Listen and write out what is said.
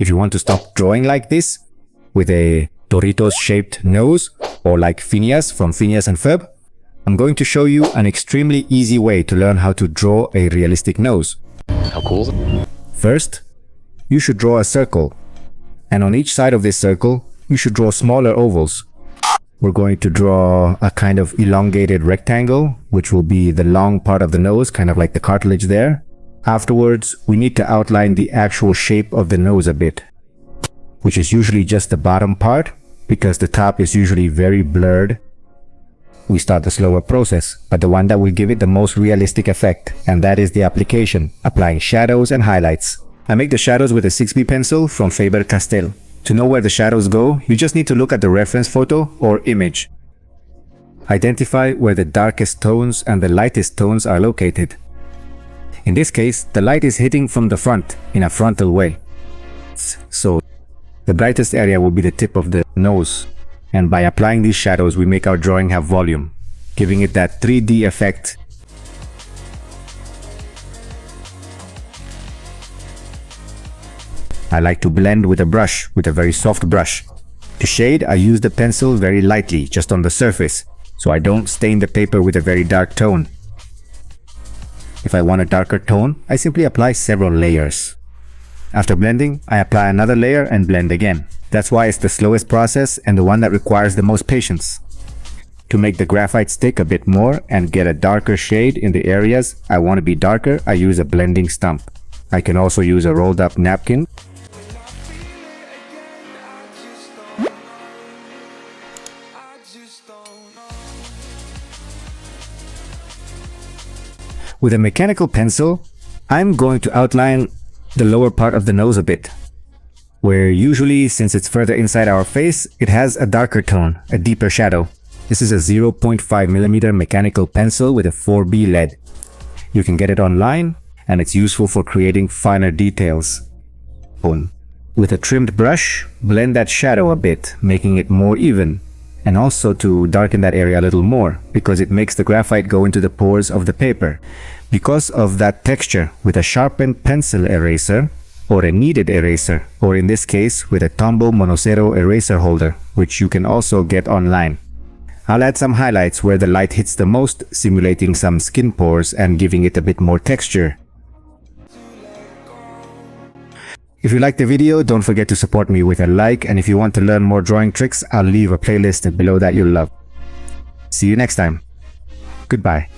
If you want to stop drawing like this, with a Doritos shaped nose, or like Phineas from Phineas and Ferb, I'm going to show you an extremely easy way to learn how to draw a realistic nose. How cool is it? First, you should draw a circle, and on each side of this circle, you should draw smaller ovals. We're going to draw a kind of elongated rectangle, which will be the long part of the nose, kind of like the cartilage there. Afterwards, we need to outline the actual shape of the nose a bit, which is usually just the bottom part, because the top is usually very blurred. We start the slower process, but the one that will give it the most realistic effect, and that is the application, applying shadows and highlights. I make the shadows with a 6B pencil from Faber-Castell. To know where the shadows go, you just need to look at the reference photo or image. Identify where the darkest tones and the lightest tones are located. In this case, the light is hitting from the front in a frontal way. So, the brightest area will be the tip of the nose. And by applying these shadows, we make our drawing have volume, giving it that 3D effect. I like to blend with a brush, with a very soft brush. To shade, I use the pencil very lightly, just on the surface, so I don't stain the paper with a very dark tone. If I want a darker tone, I simply apply several layers. After blending, I apply another layer and blend again. That's why it's the slowest process and the one that requires the most patience. To make the graphite stick a bit more and get a darker shade in the areas I want to be darker, I use a blending stump. I can also use a rolled up napkin. With a mechanical pencil, I'm going to outline the lower part of the nose a bit, where usually, since it's further inside our face, it has a darker tone, a deeper shadow. This is a 0.5mm mechanical pencil with a 4B lead. You can get it online, and it's useful for creating finer details. With a trimmed brush, blend that shadow a bit, making it more even, and also to darken that area a little more, because it makes the graphite go into the pores of the paper. Because of that texture, with a sharpened pencil eraser, or a kneaded eraser, or in this case with a Tombow Monocero eraser holder, which you can also get online. I'll add some highlights where the light hits the most, simulating some skin pores and giving it a bit more texture. If you liked the video, don't forget to support me with a like, and if you want to learn more drawing tricks, I'll leave a playlist below that you'll love. See you next time. Goodbye.